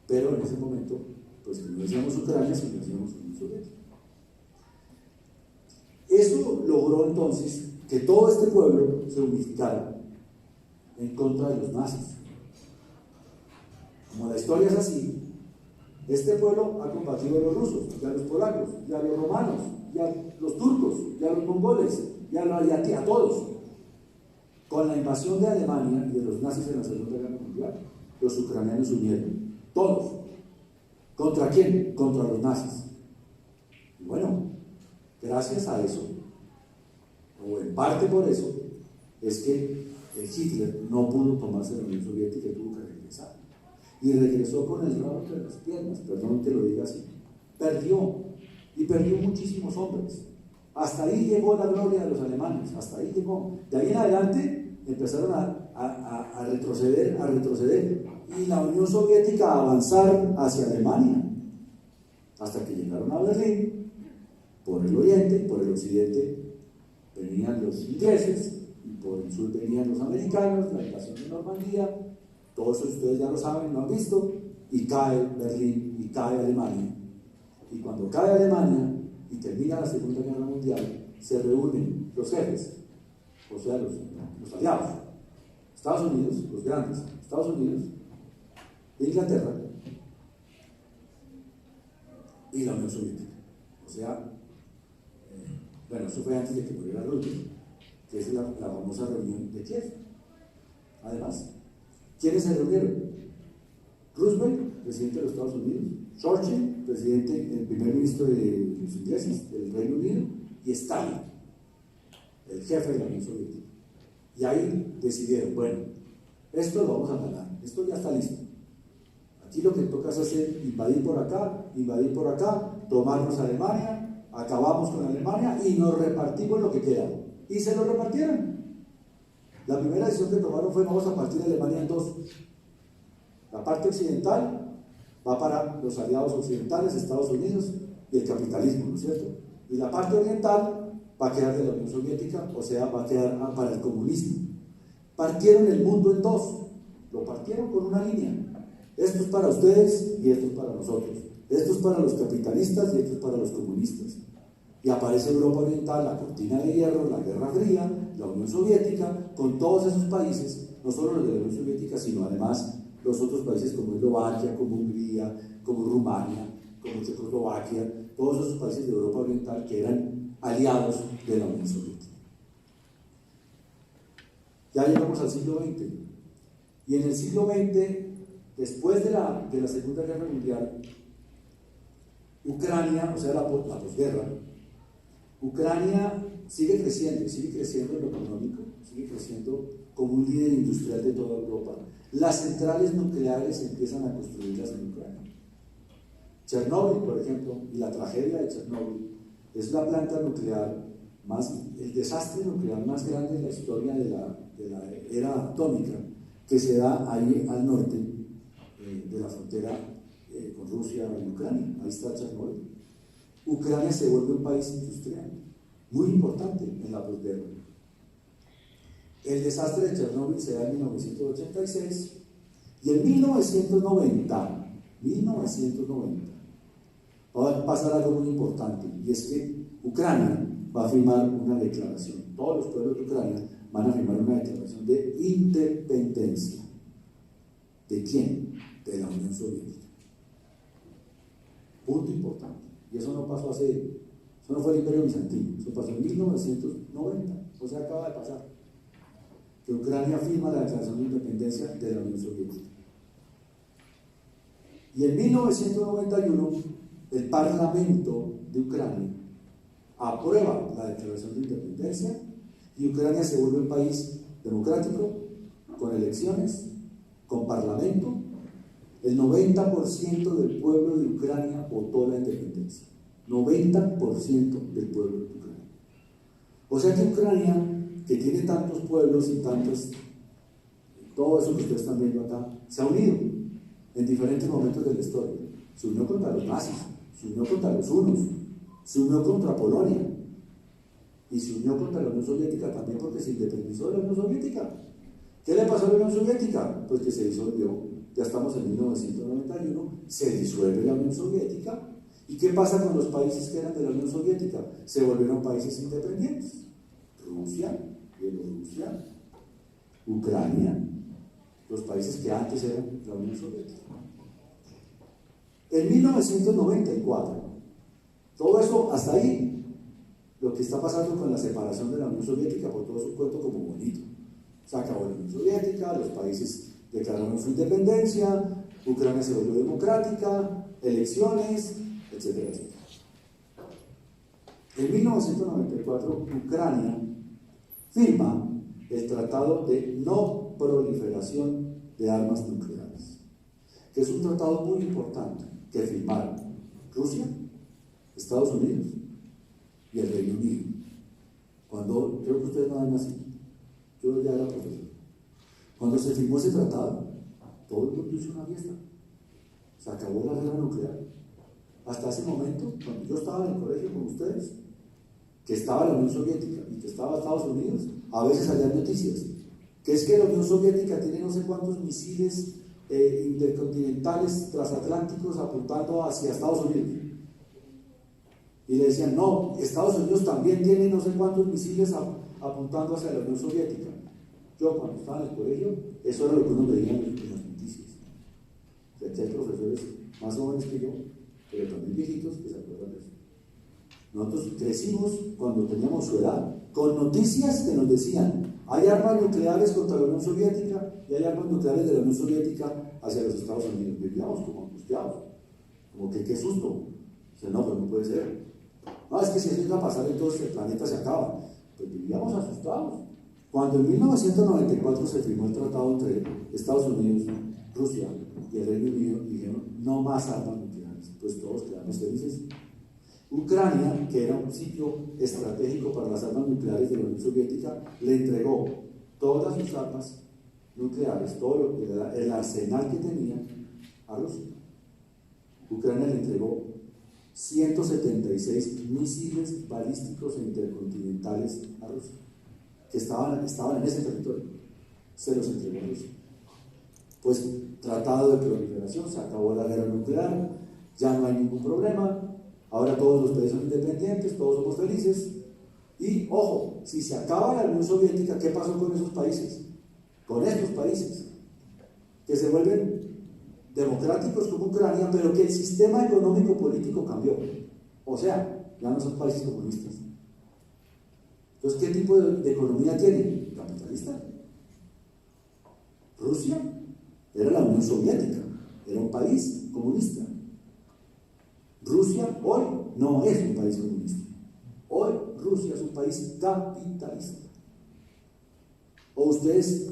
Pero en ese momento, pues no decíamos Ucrania, sino decíamos Unión Soviética. Eso logró entonces que todo este pueblo se unificara en contra de los nazis. Como la historia es así, este pueblo ha combatido a los rusos, y a los polacos, y a los romanos, y a los turcos, y a los mongoles, y a todos. Con la invasión de Alemania y de los nazis en la Segunda Guerra Mundial, los ucranianos se unieron, todos. ¿Contra quién? Contra los nazis. Y bueno, gracias a eso, o en parte por eso, es que Hitler no pudo tomarse la Unión Soviética y tuvo que regresar. Y regresó con el rabo entre las piernas, perdón que lo diga así. Perdió, y perdió muchísimos hombres. Hasta ahí llegó la gloria de los alemanes, hasta ahí llegó. De ahí en adelante empezaron a retroceder, y la Unión Soviética a avanzar hacia Alemania, hasta que llegaron a Berlín. Por el oriente, por el occidente venían los ingleses, y por el sur venían los americanos, la invasión de Normandía. Todo eso ustedes ya lo saben, lo han visto, y cae Berlín, y cae Alemania. Y cuando cae Alemania y termina la Segunda Guerra Mundial, se reúnen los jefes, o sea, los aliados, Estados Unidos, los grandes, Estados Unidos, Inglaterra y la Unión Soviética. O sea, bueno, eso fue antes de que muriera Roosevelt, que es la famosa reunión de Kiev. Además, ¿quiénes se reunieron? Roosevelt, presidente de los Estados Unidos; Churchill, el primer ministro de los ingleses, del Reino Unido; y Stalin, el jefe de la Unión Soviética. Y ahí decidieron, bueno, esto lo vamos a ganar, esto ya está listo. Aquí lo que toca es hacer, invadir por acá, tomarnos a Alemania, acabamos con Alemania y nos repartimos lo que queda. Y se lo repartieron. La primera decisión que tomaron fue: vamos a partir Alemania en dos. La parte occidental va para los aliados occidentales, Estados Unidos y el capitalismo, ¿no es cierto? Y la parte oriental va a quedar de la Unión Soviética, o sea, va a quedar para el comunismo. Partieron el mundo en dos, lo partieron con una línea. Esto es para ustedes y esto es para nosotros. Esto es para los capitalistas y esto es para los comunistas. Y aparece Europa Oriental, la cortina de hierro, la Guerra Fría, la Unión Soviética, con todos esos países, no solo los de la Unión Soviética, sino además los otros países como Eslovaquia, como Hungría, como Rumania, como Checoslovaquia, todos esos países de Europa Oriental que eran aliados de la Unión Soviética. Ya llegamos al siglo XX. Y en el siglo XX, después de la Segunda Guerra Mundial, Ucrania, o sea, la posguerra, Ucrania sigue creciendo en lo económico, sigue creciendo como un líder industrial de toda Europa. Las centrales nucleares empiezan a construirlas en Ucrania. Chernóbil, por ejemplo, y la tragedia de Chernóbil es la planta nuclear el desastre nuclear más grande en la historia de la era atómica, que se da ahí al norte de la frontera con Rusia y Ucrania. Ahí está Chernóbil. Ucrania se vuelve un país industrial, muy importante en la posguerra. El desastre de Chernóbil se da en 1986 y en 1990 va a pasar algo muy importante, y es que Ucrania va a firmar una declaración. Todos los pueblos de Ucrania van a firmar una declaración de independencia. ¿De quién? De la Unión Soviética. Punto importante. Y eso no pasó eso no fue el Imperio Bizantino, eso pasó en 1990, o sea, acaba de pasar. Que Ucrania firma la declaración de independencia de la Unión Soviética. Y en 1991, el Parlamento de Ucrania aprueba la declaración de independencia y Ucrania se vuelve un país democrático, con elecciones, con parlamento. El 90% del pueblo de Ucrania votó la independencia. 90% del pueblo de Ucrania. O sea que Ucrania, que tiene tantos pueblos y tantos, todo eso que ustedes están viendo acá, se ha unido en diferentes momentos de la historia. Se unió contra los nazis, se unió contra los hunos, se unió contra Polonia y se unió contra la Unión Soviética también, porque se independizó de la Unión Soviética. ¿Qué le pasó a la Unión Soviética? Pues que se disolvió. Ya estamos en 1991, se disuelve la Unión Soviética. ¿Y qué pasa con los países que eran de la Unión Soviética? Se volvieron países independientes. Rusia, Bielorrusia, Ucrania, los países que antes eran la Unión Soviética. En 1994, todo eso hasta ahí, lo que está pasando con la separación de la Unión Soviética, por todo su cuento como bonito. Se acabó la Unión Soviética, los países declararon su independencia, Ucrania se volvió democrática, elecciones, etcétera, etcétera. En 1994, Ucrania firma el Tratado de No Proliferación de Armas Nucleares, que es un tratado muy importante que firmaron Rusia, Estados Unidos y el Reino Unido. Cuando, creo que ustedes no han nacido, yo ya era profesor. Cuando se firmó ese tratado, todo el mundo hizo una fiesta. Se acabó la guerra nuclear. Hasta ese momento, cuando yo estaba en el colegio con ustedes, que estaba la Unión Soviética y que estaba Estados Unidos, a veces salían noticias, que es que la Unión Soviética tiene no sé cuántos misiles intercontinentales transatlánticos apuntando hacia Estados Unidos. Y le decían, no, Estados Unidos también tiene no sé cuántos misiles apuntando hacia la Unión Soviética. Yo cuando estaba en el colegio, eso era lo que uno veía en las noticias. O sea, aquí hay profesores más jóvenes que yo, pero también viejitos que se acuerdan de eso. Nosotros crecimos cuando teníamos su edad, con noticias que nos decían, hay armas nucleares contra la Unión Soviética y hay armas nucleares de la Unión Soviética hacia los Estados Unidos. Vivíamos como angustiados, como que qué susto. O sea, no, pero no puede ser. No, es que si eso iba a pasar, entonces el planeta se acaba. Pues vivíamos asustados. Cuando en 1994 se firmó el tratado entre Estados Unidos, Rusia y el Reino Unido, dijeron, no más armas nucleares. Pues todos quedamos felices. Ucrania, que era un sitio estratégico para las armas nucleares de la Unión Soviética, le entregó todas sus armas nucleares, todo lo que era el arsenal que tenía, a Rusia. Ucrania le entregó 176 misiles balísticos e intercontinentales a Rusia, que estaban en ese territorio. Se los entregó a Rusia. Pues tratado de proliferación, se acabó la guerra nuclear, ya no hay ningún problema. Ahora todos los países son independientes, todos somos felices. Y, ojo, si se acaba la Unión Soviética, ¿qué pasó con esos países? Con estos países, que se vuelven democráticos como Ucrania, pero que el sistema económico político cambió. O sea, ya no son países comunistas. Entonces, ¿qué tipo de economía tienen? Capitalista. Rusia era la Unión Soviética, era un país comunista. Rusia hoy no es un país comunista. Hoy Rusia es un país capitalista. ¿O ustedes,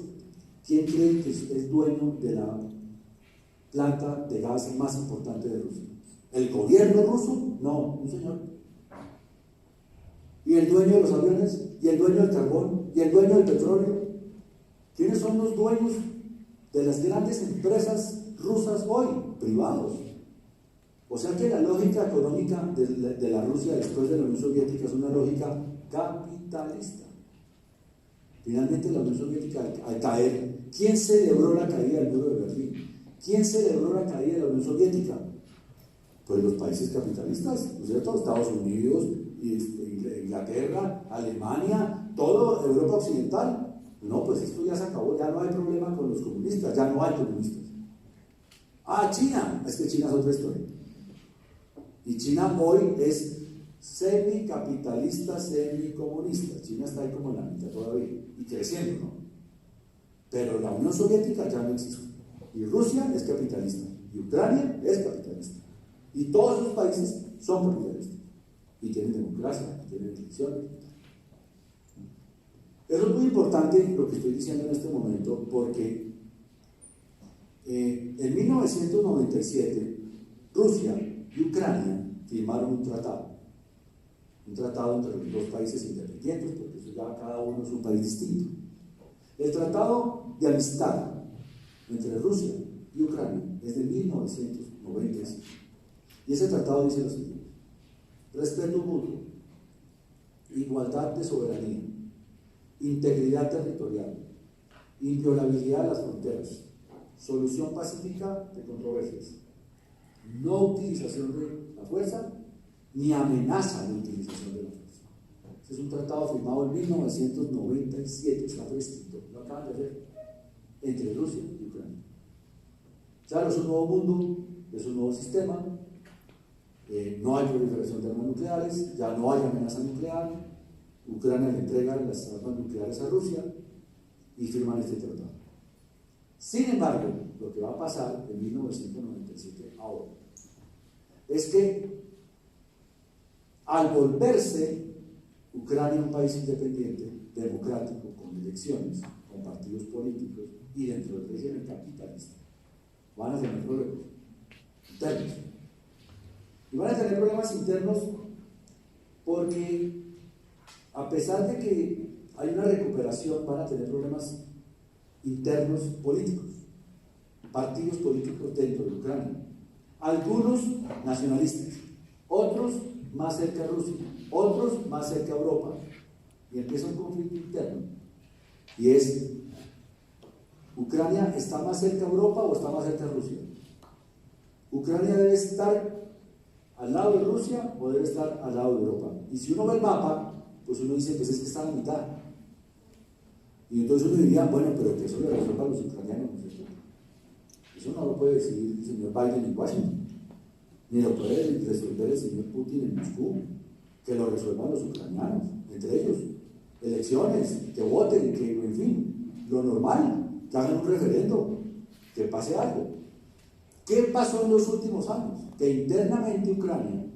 quién creen que es dueño de la planta de gas más importante de Rusia? ¿El gobierno ruso? No, un señor. ¿Y el dueño de los aviones? ¿Y el dueño del carbón? ¿Y el dueño del petróleo? ¿Quiénes son los dueños de las grandes empresas rusas hoy? Privados. O sea que la lógica económica de la Rusia después de la Unión Soviética es una lógica capitalista. Finalmente la Unión Soviética al caer, ¿quién celebró la caída del muro de Berlín? ¿Quién celebró la caída de la Unión Soviética? Pues los países capitalistas, ¿no es cierto? Estados Unidos, Inglaterra, Alemania, toda Europa Occidental. No, pues esto ya se acabó, ya no hay problema con los comunistas, ya no hay comunistas. Ah, China, es que China es otra historia. Y China hoy es semicapitalista, semicomunista. China está ahí como en la mitad todavía, y creciendo, ¿no? Pero la Unión Soviética ya no existe. Y Rusia es capitalista, y Ucrania es capitalista. Y todos esos países son capitalistas. Y tienen democracia, y tienen elecciones. Eso es muy importante lo que estoy diciendo en este momento, porque en 1997 Rusia y Ucrania firmaron un tratado entre los dos países independientes, porque eso ya cada uno es un país distinto. El tratado de amistad entre Rusia y Ucrania es de 1997. Y ese tratado dice lo siguiente: respeto mutuo, igualdad de soberanía, integridad territorial, inviolabilidad de las fronteras, solución pacífica de controversias, no utilización de la fuerza, ni amenaza de utilización de la fuerza. Este es un tratado firmado en 1997, está prescrito, lo acaban de hacer, entre Rusia y Ucrania. Claro, es un nuevo mundo, es un nuevo sistema, no hay proliferación de armas nucleares, ya no hay amenaza nuclear, Ucrania le entrega las armas nucleares a Rusia y firman este tratado. Sin embargo, lo que va a pasar en 1997 ahora es que al volverse Ucrania un país independiente, democrático, con elecciones, con partidos políticos y dentro del régimen capitalista, van a tener problemas internos. Y van a tener problemas internos porque, a pesar de que hay una recuperación, van a tener problemas internos políticos, partidos políticos dentro de Ucrania, algunos nacionalistas, otros más cerca a Rusia, otros más cerca a Europa, y empieza un conflicto interno, y es: ¿Ucrania está más cerca a Europa o está más cerca a Rusia? ¿Ucrania debe estar al lado de Rusia o debe estar al lado de Europa? Y si uno ve el mapa, pues uno dice, pues es que está a la mitad. Y entonces uno diría, bueno, pero que eso lo resuelvan los ucranianos, ¿no es cierto? Eso no lo puede decidir el señor Biden en Washington, ni lo puede resolver el señor Putin en Moscú, que lo resuelvan los ucranianos, entre ellos, elecciones, que voten, que, en fin, lo normal, que hagan un referendo, que pase algo. ¿Qué pasó en los últimos años? Que internamente Ucrania,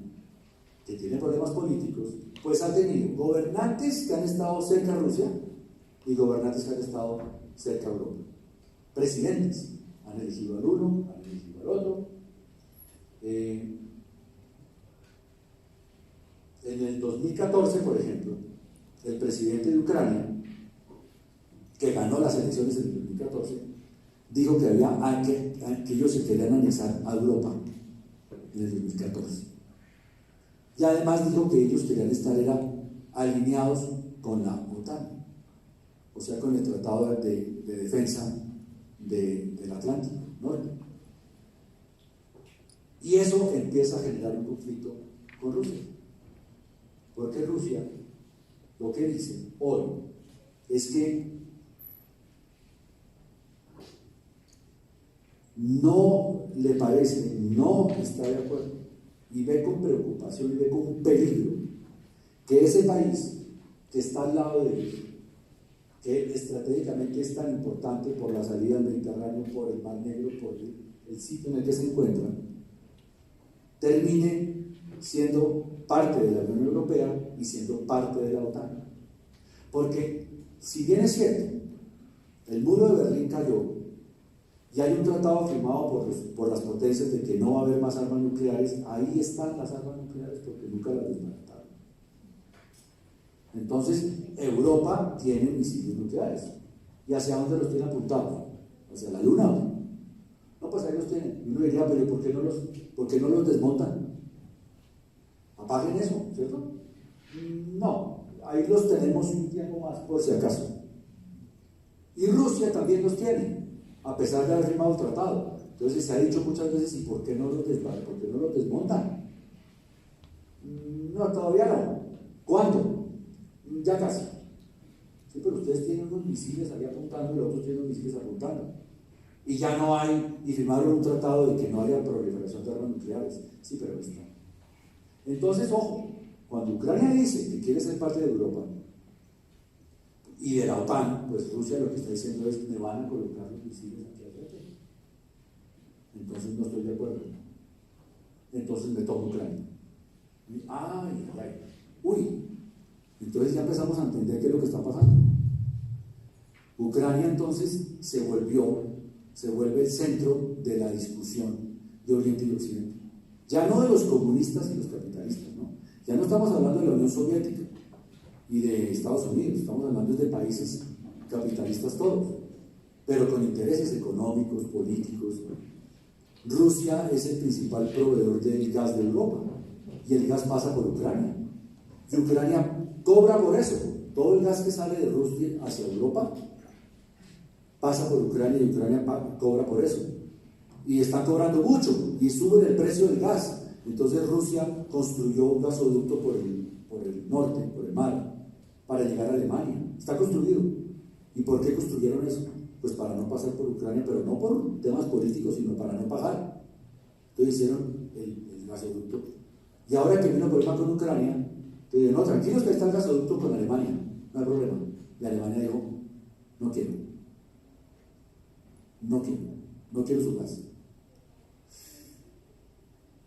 que tiene problemas políticos, pues ha tenido gobernantes que han estado cerca a Rusia y gobernantes que han estado cerca a Europa. Presidentes han elegido al uno, han elegido al otro. En el 2014, por ejemplo, el presidente de Ucrania, que ganó las elecciones en el 2014, dijo que que ellos se querían anexar a Europa en el 2014. Y además dijo que ellos querían estar alineados con la OTAN, o sea, con el Tratado de Defensa del Atlántico Norte. Y eso empieza a generar un conflicto con Rusia, porque Rusia lo que dice hoy es que no le parece, no está de acuerdo, y ve con preocupación y ve con un peligro que ese país que está al lado de ellos, que estratégicamente es tan importante por la salida al Mediterráneo, por el Mar Negro, por el sitio en el que se encuentran, termine siendo parte de la Unión Europea y siendo parte de la OTAN. Porque, si bien es cierto, el muro de Berlín cayó y hay un tratado firmado por las potencias de que no va a haber más armas nucleares, ahí están las armas nucleares porque nunca las desbarataron. Entonces, Europa tiene misiles nucleares. ¿Y hacia dónde los tiene apuntados? ¿Hacia la Luna? No, pues ahí los tienen. Y uno diría, pero por qué no los desmontan? Apaguen eso, ¿cierto? No, ahí los tenemos un tiempo más, por si acaso. Y Rusia también los tiene, a pesar de haber firmado el tratado. Entonces se ha dicho muchas veces, ¿y por qué no los desmontan? No, todavía no. ¿Cuándo? Ya casi. Sí, pero ustedes tienen unos misiles ahí apuntando y los otros tienen unos misiles apuntando. Y ya no hay, y firmaron un tratado de que no haya proliferación de armas nucleares. Sí, pero está. Entonces, ojo, cuando Ucrania dice que quiere ser parte de Europa y de la OTAN, pues Rusia lo que está diciendo es, me van a colocar los misiles aquí adentro. Entonces no estoy de acuerdo. Entonces me tomo Ucrania. Ay, ay, uy. Entonces ya empezamos a entender qué es lo que está pasando. Ucrania entonces se vuelve el centro de la discusión de Oriente y Occidente. Ya no de los comunistas y los capitalistas, ¿no? Ya no estamos hablando de la Unión Soviética y de Estados Unidos, estamos hablando de países capitalistas todos, pero con intereses económicos, políticos. Rusia es el principal proveedor del gas de Europa y el gas pasa por Ucrania. Y Ucrania cobra por eso. Todo el gas que sale de Rusia hacia Europa pasa por Ucrania y Ucrania cobra por eso. Y están cobrando mucho y suben el precio del gas. Entonces Rusia construyó un gasoducto por el norte, por el mar, para llegar a Alemania. Está construido. ¿Y por qué construyeron eso? Pues para no pasar por Ucrania, pero no por temas políticos, sino para no pagar. Entonces hicieron el gasoducto. Y ahora que vino el problema con Ucrania, entonces dijeron, no, tranquilos que está el gasoducto con Alemania, no hay problema. Y Alemania dijo, no quiero su gas.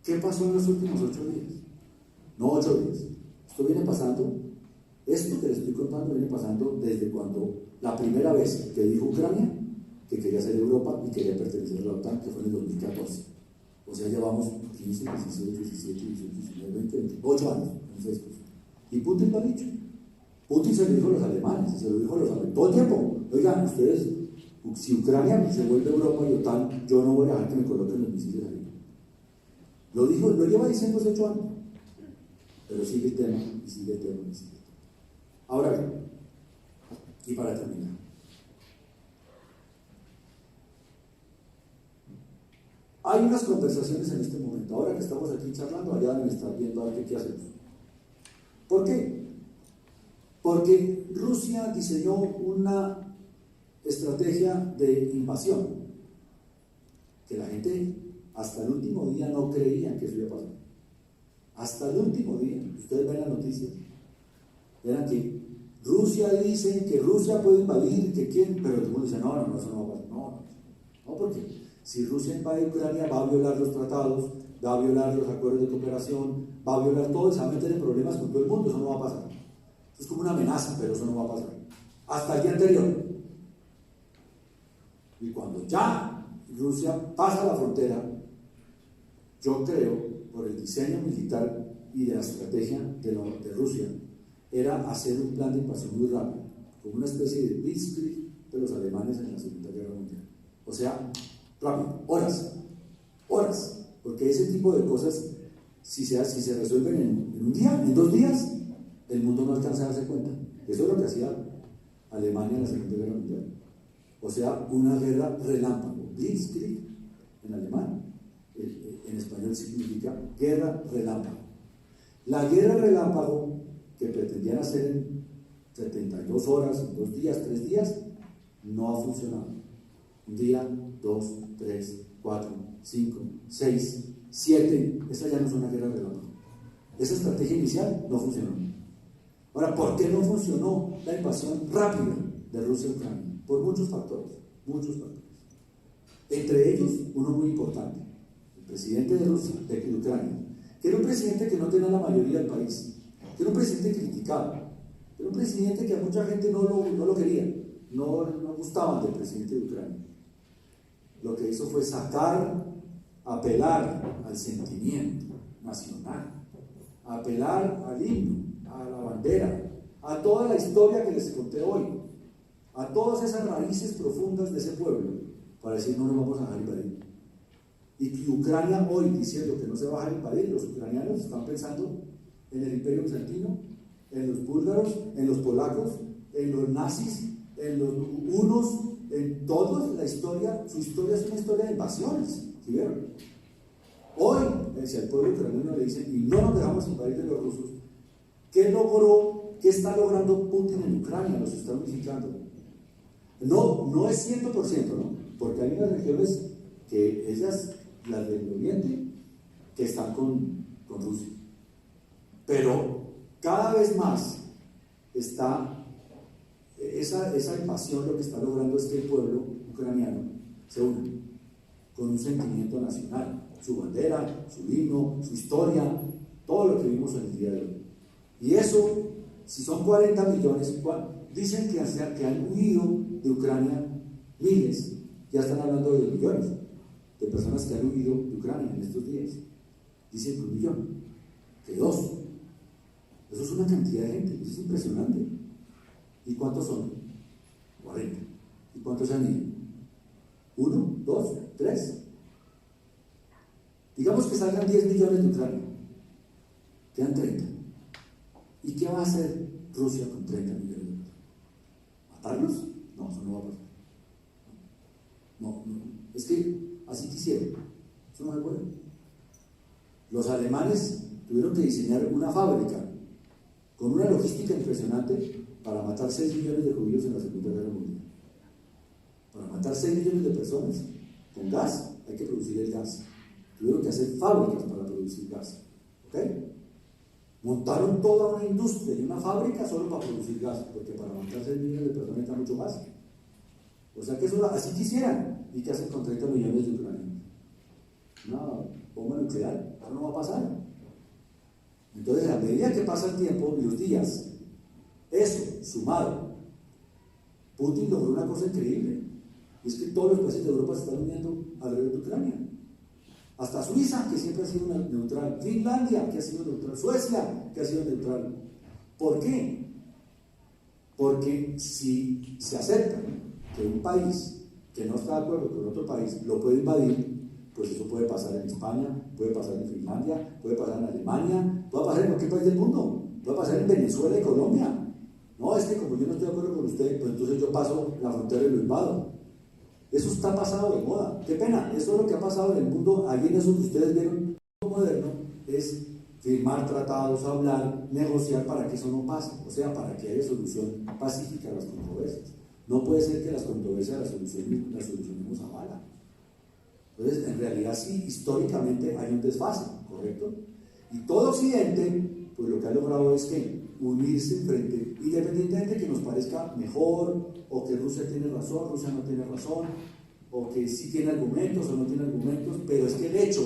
¿Qué pasó en los últimos 8 días? No 8 días. Esto que les estoy contando viene pasando desde cuando la primera vez que dijo Ucrania que quería ser Europa y quería pertenecer a la OTAN, que fue en el 2014. O sea, llevamos 15, 16, 17, 18, 19, 20, 28 años. Y Putin lo ha dicho. Putin se lo dijo a los alemanes, se lo dijo a los alemanes todo el tiempo. Oigan, ustedes, si Ucrania se vuelve Europa y OTAN, yo no voy a dejar que me coloquen los misiles ahí. Lo lleva diciendo hace 8 años. Pero sigue el tema, y sigue el tema, y sigue el tema. Ahora bien, y para terminar, hay unas conversaciones en este momento. Ahora que estamos aquí charlando, allá deben estar viendo a ver qué hacemos. ¿Por qué? Porque Rusia diseñó una estrategia de invasión que la gente hasta el último día no creía que eso iba a pasar. Hasta el último día. Ustedes ven las noticias. Verán que Rusia dice que Rusia puede invadir, que quién, pero todo el mundo dice, no, eso no va a pasar. No, porque si Rusia invade Ucrania va a violar los tratados, va a violar los acuerdos de cooperación, va a violar todo y se va a meter en problemas con todo el mundo, eso no va a pasar. Eso es como una amenaza, pero eso no va a pasar. Hasta el día anterior. Y cuando ya Rusia pasa la frontera, yo creo, por el diseño militar y de la estrategia de Rusia, era hacer un plan de invasión muy rápido, como una especie de blitzkrieg de los alemanes en la Segunda Guerra Mundial. O sea, rápido, horas, porque ese tipo de cosas, si se resuelven en un día, en 2 días, el mundo no alcanza a darse cuenta. Eso es lo que hacía Alemania en la Segunda Guerra Mundial. O sea, una guerra relámpago, blitzkrieg en alemán. En español significa guerra relámpago. La guerra relámpago que pretendían hacer en 72 horas, 2 días, 3 días, no ha funcionado. 1 día, 2, 3, 4, 5, 6, 7, esa ya no es una guerra relámpago. Esa estrategia inicial no funcionó. Ahora, ¿por qué no funcionó la invasión rápida de Rusia a Ucrania? Por muchos factores. Entre ellos, uno muy importante. Presidente de Rusia, de Ucrania, que era un presidente que no tenía la mayoría del país, que era un presidente criticado, que era un presidente que a mucha gente no lo quería, no gustaban del presidente de Ucrania. Lo que hizo fue apelar al sentimiento nacional, apelar al himno, a la bandera, a toda la historia que les conté hoy, a todas esas raíces profundas de ese pueblo, para decir no nos vamos a dejar invadir. Y que Ucrania hoy diciendo que no se va a invadir, los ucranianos están pensando en el Imperio Bizantino, en los búlgaros, en los polacos, en los nazis, en los hunos, en toda la historia. Su historia es una historia de invasiones, ¿sí vieron? Hoy, si al pueblo ucraniano le dicen, y no nos dejamos invadir de los rusos, ¿qué logró, qué está logrando Putin en Ucrania? Los está unificando. No es 100%, ¿no? Porque hay unas regiones que ellas, las del oriente, que están con Rusia. Pero cada vez más está esa invasión. Lo que está logrando es que el pueblo ucraniano se una con un sentimiento nacional, su bandera, su himno, su historia, todo lo que vimos en el día de hoy. Y eso, si son 40 millones, dicen que han huido de Ucrania miles, ya están hablando de millones de personas que han huido de Ucrania en estos días. Dicen que 1 millón, que 2. Eso es una cantidad de gente, eso es impresionante. ¿Y cuántos son? 40. ¿Y cuántos se han ido? 1, 2, 3. Digamos que salgan 10 millones de Ucrania, quedan 30. ¿Y qué va a hacer Rusia con 30 millones de personas? ¿Matarlos? No, eso no va a pasar. No, es que así quisieron, eso no se puede. Los alemanes tuvieron que diseñar una fábrica con una logística impresionante para matar 6 millones de judíos en la Segunda Guerra Mundial. Para matar 6 millones de personas con gas, hay que producir el gas. Tuvieron que hacer fábricas para producir gas. ¿Ok? Montaron toda una industria y una fábrica solo para producir gas, porque para matar 6 millones de personas está mucho más. O sea que eso así quisieran. ¿Y qué hacen con 30 millones de ucranianos? Una bomba nuclear, eso no va a pasar. Entonces, a medida que pasa el tiempo y los días, eso sumado, Putin logró una cosa increíble, y es que todos los países de Europa se están uniendo alrededor de Ucrania. Hasta Suiza, que siempre ha sido neutral, Finlandia, que ha sido neutral, Suecia, que ha sido neutral. ¿Por qué? Porque si se acepta que un país que no está de acuerdo con otro país lo puede invadir, pues eso puede pasar en España, puede pasar en Finlandia, puede pasar en Alemania, puede pasar en cualquier país del mundo, puede pasar en Venezuela y Colombia. No, es que como yo no estoy de acuerdo con usted, pues entonces yo paso la frontera y lo invado. Eso está pasado de moda. Qué pena, eso es lo que ha pasado en el mundo. Ahí en eso que ustedes vieron, el mundo moderno es firmar tratados, hablar, negociar para que eso no pase, o sea, para que haya solución pacífica a las controversias. No puede ser que las controversias las solucionemos a bala. Entonces, en realidad sí, históricamente hay un desfase, ¿correcto? Y todo Occidente, pues lo que ha logrado es que unirse en frente, independientemente de que nos parezca mejor, o que Rusia tiene razón, Rusia no tiene razón, o que sí tiene argumentos o no tiene argumentos, pero es que el hecho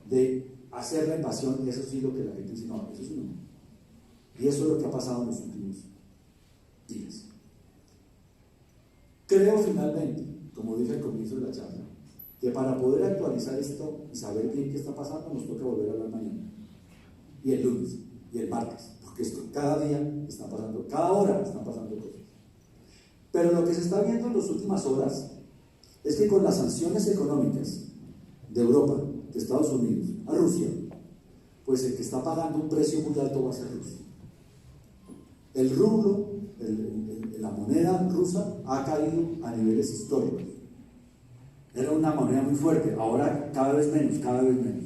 de hacer la invasión, eso sí es lo que la gente dice, no, eso sí no. Y eso es lo que ha pasado en los últimos días. Creo finalmente, como dije al comienzo de la charla, que para poder actualizar esto y saber bien qué está pasando, nos toca volver a hablar mañana, y el lunes, y el martes, porque esto cada día está pasando, cada hora están pasando cosas. Pero lo que se está viendo en las últimas horas es que con las sanciones económicas de Europa, de Estados Unidos, a Rusia, pues el que está pagando un precio muy alto va a ser Rusia. El rublo, la moneda rusa ha caído a niveles históricos. Era una moneda muy fuerte, ahora cada vez menos, cada vez menos.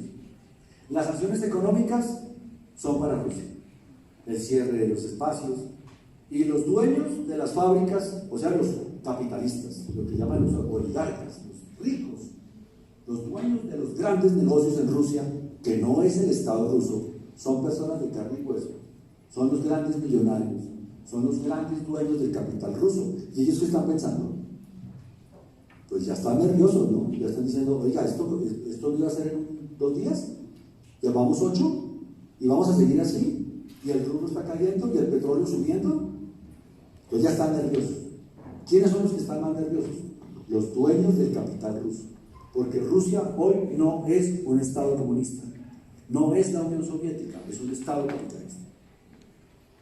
Las sanciones económicas son para Rusia, el cierre de los espacios, y los dueños de las fábricas, o sea, los capitalistas, lo que llaman los oligarcas, los ricos, los dueños de los grandes negocios en Rusia, que no es el Estado ruso, son personas de carne y hueso, son los grandes millonarios, son los grandes dueños del capital ruso. ¿Y ellos qué están pensando? Pues ya están nerviosos, ¿no? Ya están diciendo, oiga, esto lo iba a hacer en 2 días, ya vamos 8, y vamos a seguir así, y el rublo está cayendo, y el petróleo subiendo. Entonces ya están nerviosos. ¿Quiénes son los que están más nerviosos? Los dueños del capital ruso. Porque Rusia hoy no es un Estado comunista, no es la Unión Soviética, es un Estado capitalista.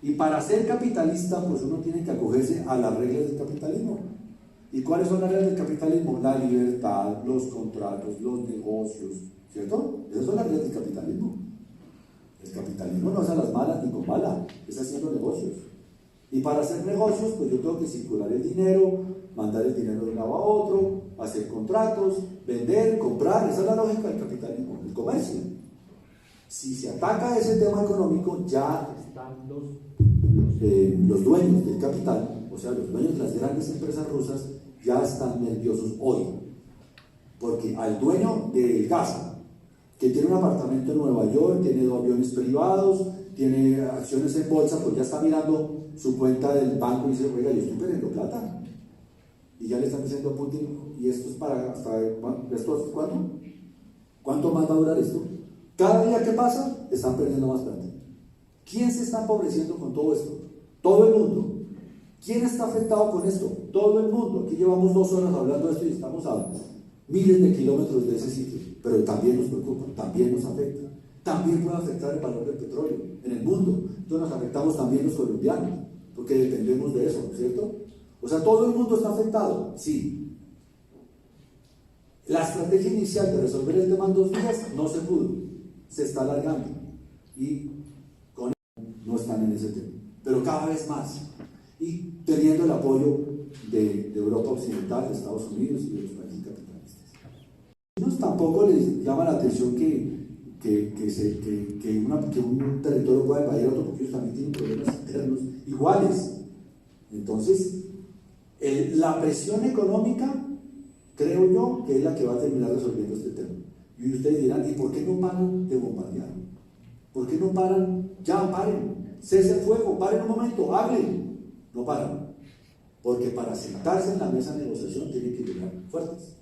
Y para ser capitalista, pues uno tiene que acogerse a las reglas del capitalismo. ¿Y cuáles son las reglas del capitalismo? La libertad, los contratos, los negocios, ¿cierto? Esas son las reglas del capitalismo. El capitalismo no es a las malas ni con mala, es haciendo negocios. Y para hacer negocios, pues yo tengo que circular el dinero, mandar el dinero de un lado a otro, hacer contratos, vender, comprar. Esa es la lógica del capitalismo, el comercio. Si se ataca ese tema económico, ya están los dueños del capital, o sea, los dueños de las grandes empresas rusas, ya están nerviosos hoy. Porque al dueño del gas, que tiene un apartamento en Nueva York, tiene 2 aviones privados, tiene acciones en bolsa, pues ya está mirando su cuenta del banco y dice, oiga, yo estoy perdiendo plata. Y ya le están diciendo a Putin, ¿y esto es para hasta cuándo? ¿Cuánto más va a durar esto? Cada día que pasa, están perdiendo más plata. ¿Quién se está empobreciendo con todo esto? Todo el mundo. ¿Quién está afectado con esto? Todo el mundo. Aquí llevamos 2 horas hablando de esto y estamos a miles de kilómetros de ese sitio, pero también nos preocupa, también nos afecta. También puede afectar el valor del petróleo en el mundo. Entonces nos afectamos también los colombianos, porque dependemos de eso, ¿no es cierto? O sea, todo el mundo está afectado, sí. La estrategia inicial de resolver el tema en 2 días no se pudo, se está alargando y con eso no están en ese tema, pero cada vez más. Y teniendo el apoyo de Europa Occidental, de Estados Unidos y de los países capitalistas. A ellos tampoco les llama la atención que un territorio pueda invadir a otro, porque ellos también tienen problemas internos iguales. Entonces, la presión económica, creo yo, que es la que va a terminar resolviendo este tema. Y ustedes dirán, ¿y por qué no paran de bombardear? ¿Por qué no paran? Ya, paren, cese el fuego, paren un momento, hablen. No paran, porque para sentarse en la mesa de negociación tienen que llegar fuertes.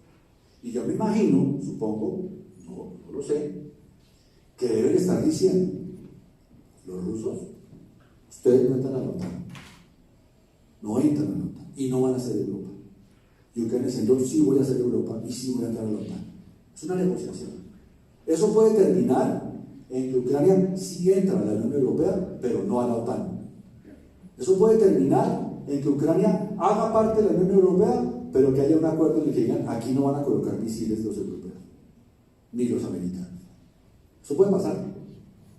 Y yo me imagino, supongo, no lo sé, que deben estar diciendo los rusos, ustedes no entran a la OTAN, no entran a la OTAN y no van a ser Europa. Y Ucrania diciendo, sí voy a ser Europa y sí voy a entrar a la OTAN. Es una negociación. Eso puede terminar en que Ucrania sí entra a la Unión Europea, pero no a la OTAN. Eso puede terminar en que Ucrania haga parte de la Unión Europea, pero que haya un acuerdo en el que digan, aquí no van a colocar misiles los europeos, ni los americanos. Eso puede pasar.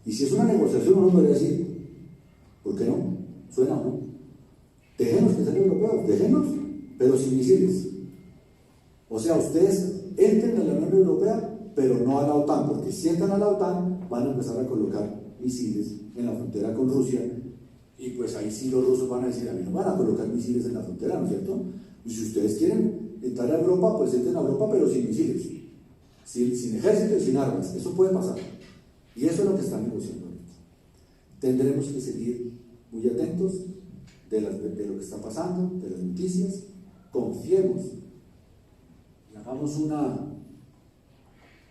Y si es una negociación, uno podría decir, ¿por qué no? ¿Suena o no? Déjenos que sean europeos, déjenos, pero sin misiles. O sea, ustedes entren a la Unión Europea, pero no a la OTAN, porque si entran a la OTAN, van a empezar a colocar misiles en la frontera con Rusia. Y pues ahí sí los rusos van a decir, a mí no van a colocar misiles en la frontera, ¿no es cierto? Y si ustedes quieren entrar a Europa, pues entren a Europa, pero sin misiles, sin ejército y sin armas. Eso puede pasar. Y eso es lo que están negociando ahorita. Tendremos que seguir muy atentos de lo que está pasando, de las noticias. Confiemos y hagamos una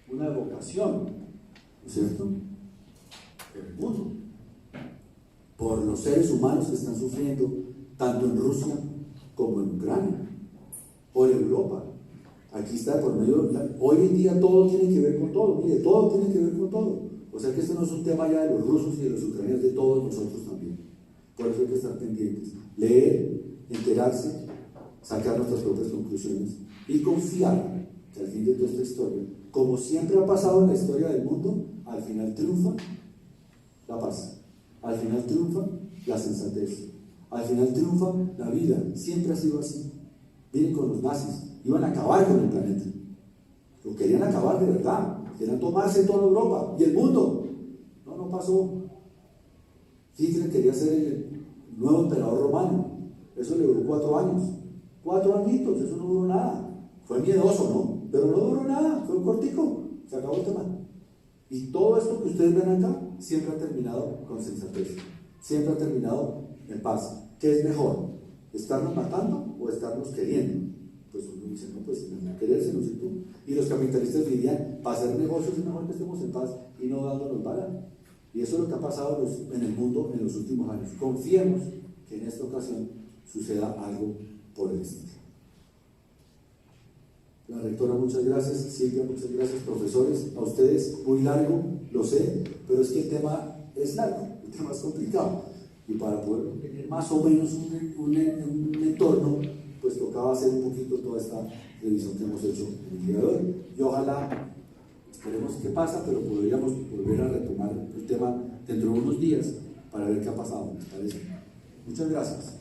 evocación, ¿no es cierto? El mundo, por los seres humanos que están sufriendo, tanto en Rusia como en Ucrania, por Europa. Aquí está por medio, hoy en día todo tiene que ver con todo, mire, todo tiene que ver con todo. O sea que esto no es un tema ya de los rusos y de los ucranianos, de todos nosotros también. Por eso hay que estar pendientes, leer, enterarse, sacar nuestras propias conclusiones y confiar que al fin de toda esta historia, como siempre ha pasado en la historia del mundo, al final triunfa la paz. Al final triunfa la sensatez. Al final triunfa la vida. Siempre ha sido así. Miren con los nazis. Iban a acabar con el planeta. Lo querían acabar de verdad. Querían tomarse toda Europa y el mundo. No pasó. Hitler quería ser el nuevo emperador romano. Eso le duró 4 años. 4 añitos. Eso no duró nada. Fue miedoso, ¿no? Pero no duró nada. Fue un cortico. Se acabó el tema. Y todo esto que ustedes ven acá siempre ha terminado con sensatez, siempre ha terminado en paz. ¿Qué es mejor? ¿Estarnos matando o estarnos queriendo? Pues uno dice, no, pues mejor quererse, ¿no es cierto? Y los capitalistas dirían, para hacer negocios es mejor que estemos en paz y no dándonos bala. Y eso es lo que ha pasado en el mundo en los últimos años. Confiemos que en esta ocasión suceda algo por el estilo. La rectora, muchas gracias. Silvia, muchas gracias. Profesores, a ustedes, muy largo, lo sé, pero es que el tema es largo, el tema es complicado. Y para poder tener más o menos un entorno, pues tocaba hacer un poquito toda esta revisión que hemos hecho el día de hoy. Y ojalá, esperemos qué pasa, pero podríamos volver a retomar el tema dentro de unos días para ver qué ha pasado, ¿les parece? Muchas gracias.